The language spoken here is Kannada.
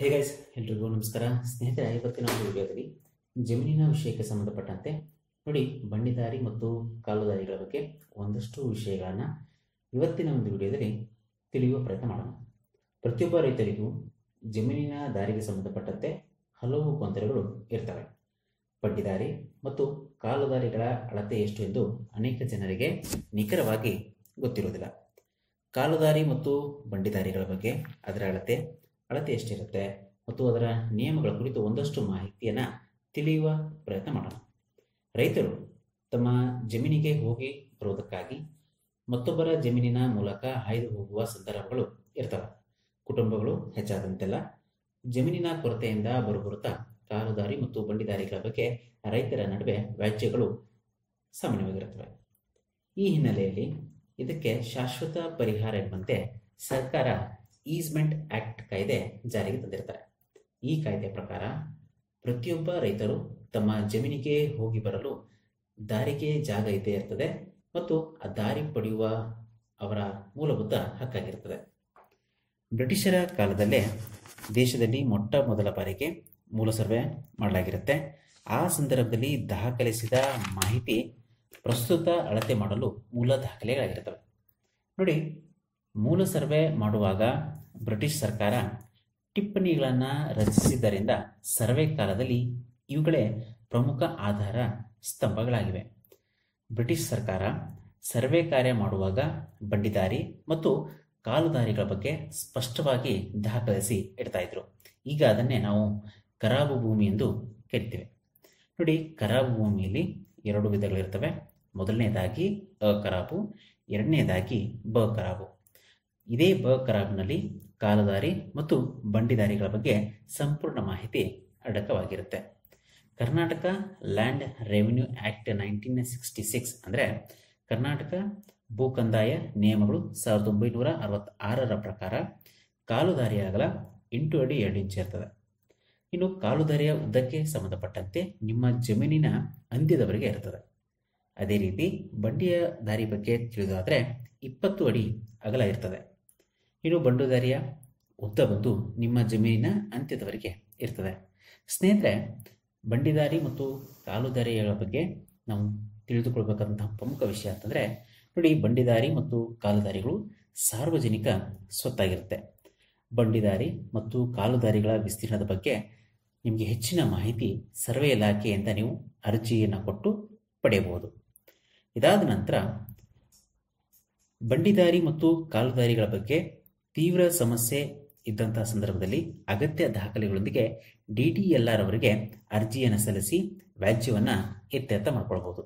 ಹೇ ಗೈಸ್, ಎಲ್ರಿಗೂ ನಮಸ್ಕಾರ. ಸ್ನೇಹಿತರೆ, ಇವತ್ತಿನ ಒಂದು ವಿಡಿಯೋದಲ್ಲಿ ಜಮೀನಿನ ವಿಷಯಕ್ಕೆ ಸಂಬಂಧಪಟ್ಟಂತೆ ನೋಡಿ, ಬಂಡಿದಾರಿ ಮತ್ತು ಕಾಲುದಾರಿಗಳ ಬಗ್ಗೆ ಒಂದಷ್ಟು ವಿಷಯಗಳನ್ನು ಇವತ್ತಿನ ಒಂದು ವಿಡಿಯೋದಲ್ಲಿ ತಿಳಿಯುವ ಪ್ರಯತ್ನ ಮಾಡೋಣ. ಪ್ರತಿಯೊಬ್ಬ ರೈತರಿಗೂ ಜಮೀನಿನ ದಾರಿಗೆ ಸಂಬಂಧಪಟ್ಟಂತೆ ಹಲವು ಗೊಂದಲಗಳು ಇರ್ತವೆ. ಬಂಡಿದಾರಿ ಮತ್ತು ಕಾಲುದಾರಿಗಳ ಅಳತೆ ಎಷ್ಟು ಎಂದು ಅನೇಕ ಜನರಿಗೆ ನಿಖರವಾಗಿ ಗೊತ್ತಿರುವುದಿಲ್ಲ. ಕಾಲುದಾರಿ ಮತ್ತು ಬಂಡಿದಾರಿಗಳ ಬಗ್ಗೆ ಅದರ ಅಳತೆ ಎಷ್ಟಿರುತ್ತೆ ಮತ್ತು ಅದರ ನಿಯಮಗಳ ಕುರಿತು ಒಂದಷ್ಟು ಮಾಹಿತಿಯನ್ನು ತಿಳಿಯುವ ಪ್ರಯತ್ನ ಮಾಡೋಣ. ರೈತರು ತಮ್ಮ ಜಮೀನಿಗೆ ಹೋಗಿ ಬರುವುದಕ್ಕಾಗಿ ಮತ್ತೊಬ್ಬರ ಜಮೀನಿನ ಮೂಲಕ ಹಾಯ್ದು ಹೋಗುವ ಸಂದರ್ಭಗಳು ಇರ್ತವೆ. ಕುಟುಂಬಗಳು ಹೆಚ್ಚಾದಂತೆಲ್ಲ ಜಮೀನಿನ ಕೊರತೆಯಿಂದ ಬರುತ್ತಾ ಕಾಲುದಾರಿ ಮತ್ತು ಬಂಡಿದಾರಿಗಳ ಬಗ್ಗೆ ರೈತರ ನಡುವೆ ವ್ಯಾಜ್ಯಗಳು ಸಾಮಾನ್ಯವಾಗಿರುತ್ತವೆ. ಈ ಹಿನ್ನೆಲೆಯಲ್ಲಿ ಇದಕ್ಕೆ ಶಾಶ್ವತ ಪರಿಹಾರ ಎಂಬಂತೆ ಸರ್ಕಾರ ಈಸ್ಮೆಂಟ್ ಆಕ್ಟ್ ಕಾಯ್ದೆ ಜಾರಿಗೆ ತಂದಿರ್ತಾರೆ. ಈ ಕಾಯ್ದೆ ಪ್ರಕಾರ ಪ್ರತಿಯೊಬ್ಬ ರೈತರು ತಮ್ಮ ಜಮೀನಿಗೆ ಹೋಗಿ ಬರಲು ದಾರಿಗೆ ಜಾಗ ಇದ್ದೇ ಇರ್ತದೆ ಮತ್ತು ಆ ದಾರಿ ಪಡೆಯುವ ಅವರ ಮೂಲಭೂತ ಹಕ್ಕಾಗಿರ್ತದೆ. ಬ್ರಿಟಿಷರ ಕಾಲದಲ್ಲೇ ದೇಶದಲ್ಲಿ ಮೊಟ್ಟ ಮೊದಲ ಬಾರಿಗೆ ಮೂಲ ಸರ್ವೆ ಮಾಡಲಾಗಿರುತ್ತೆ. ಆ ಸಂದರ್ಭದಲ್ಲಿ ದಾಖಲಿಸಿದ ಮಾಹಿತಿ ಪ್ರಸ್ತುತ ಅಳತೆ ಮಾಡಲು ಮೂಲ ದಾಖಲೆಗಳಾಗಿರ್ತವೆ. ನೋಡಿ, ಮೂಲ ಸರ್ವೆ ಮಾಡುವಾಗ ಬ್ರಿಟಿಷ್ ಸರ್ಕಾರ ಟಿಪ್ಪಣಿಗಳನ್ನು ರಚಿಸಿದ್ದರಿಂದ ಸರ್ವೆ ಕಾಲದಲ್ಲಿ ಇವುಗಳೇ ಪ್ರಮುಖ ಆಧಾರ ಸ್ತಂಭಗಳಾಗಿವೆ. ಬ್ರಿಟಿಷ್ ಸರ್ಕಾರ ಸರ್ವೆ ಕಾರ್ಯ ಮಾಡುವಾಗ ಬಂಡಿದಾರಿ ಮತ್ತು ಕಾಲುದಾರಿಗಳ ಬಗ್ಗೆ ಸ್ಪಷ್ಟವಾಗಿ ದಾಖಲಿಸಿ ಇಡ್ತಾ ಇದ್ರು. ಈಗ ಅದನ್ನೇ ನಾವು ಖರಾಬು ಭೂಮಿ ಎಂದು ಕರಿತೇವೆ. ನೋಡಿ, ಖರಾಬು ಭೂಮಿಯಲ್ಲಿ ಎರಡು ವಿಧಗಳಿರ್ತವೆ. ಮೊದಲನೇದಾಗಿ ಅಖರಾಬು, ಎರಡನೇದಾಗಿ ಬ ಖರಾಬು. ಇದೇ ಬ ಖರಾಬ್ನಲ್ಲಿ ಕಾಲುದಾರಿ ಮತ್ತು ಬಂಡಿದಾರಿಗಳ ಬಗ್ಗೆ ಸಂಪೂರ್ಣ ಮಾಹಿತಿ ಅಡಕವಾಗಿರುತ್ತೆ. ಕರ್ನಾಟಕ ಲ್ಯಾಂಡ್ ರೆವಿನ್ಯೂ ಆಕ್ಟ್ 1966 ಅಂದರೆ ಕರ್ನಾಟಕ ಭೂ ಕಂದಾಯ ನಿಯಮಗಳು 1966ರ ಪ್ರಕಾರ ಕಾಲುದಾರಿಯ ಅಗಲ 8 ಅಡಿ 2 ಇಂಚು ಇರ್ತದೆ. ಇನ್ನು ಕಾಲುದಾರಿಯ ಉದ್ದಕ್ಕೆ ಸಂಬಂಧಪಟ್ಟಂತೆ ನಿಮ್ಮ ಜಮೀನಿನ ಅಂತ್ಯದವರೆಗೆ ಇರ್ತದೆ. ಅದೇ ರೀತಿ ಬಂಡಿಯ ದಾರಿ ಬಗ್ಗೆ ತಿಳಿದಾದರೆ 20 ಅಡಿ ಅಗಲ ಇರ್ತದೆ. ಇನ್ನು ಬಂಡುದಾರಿಯ ಉದ್ದ ಬಂದು ನಿಮ್ಮ ಜಮೀನಿನ ಅಂತ್ಯದವರೆಗೆ ಇರ್ತದೆ. ಸ್ನೇಹಿತರೆ, ಬಂಡಿದಾರಿ ಮತ್ತು ಕಾಲುದಾರಿಗಳ ಬಗ್ಗೆ ನಾವು ತಿಳಿದುಕೊಳ್ಬೇಕಾದಂತಹ ಪ್ರಮುಖ ವಿಷಯ ಅಂತಂದರೆ ನೋಡಿ, ಬಂಡಿದಾರಿ ಮತ್ತು ಕಾಲುದಾರಿಗಳು ಸಾರ್ವಜನಿಕ ಸ್ವತ್ತಾಗಿರುತ್ತೆ. ಬಂಡಿದಾರಿ ಮತ್ತು ಕಾಲುದಾರಿಗಳ ವಿಸ್ತೀರ್ಣದ ಬಗ್ಗೆ ನಿಮಗೆ ಹೆಚ್ಚಿನ ಮಾಹಿತಿ ಸರ್ವೆ ಇಲಾಖೆಯಿಂದ ನೀವು ಅರ್ಜಿಯನ್ನು ಕೊಟ್ಟು ಪಡೆಯಬಹುದು. ಇದಾದ ನಂತರ ಬಂಡಿದಾರಿ ಮತ್ತು ಕಾಲುದಾರಿಗಳ ಬಗ್ಗೆ ತೀವ್ರ ಸಮಸ್ಯೆ ಇದ್ದಂತಹ ಸಂದರ್ಭದಲ್ಲಿ ಅಗತ್ಯ ದಾಖಲೆಗಳೊಂದಿಗೆ DDLR ಅವರಿಗೆ ಅರ್ಜಿಯನ್ನು ಸಲ್ಲಿಸಿ ವ್ಯಾಜ್ಯವನ್ನು ಇತ್ಯರ್ಥ ಮಾಡಿಕೊಳ್ಬಹುದು.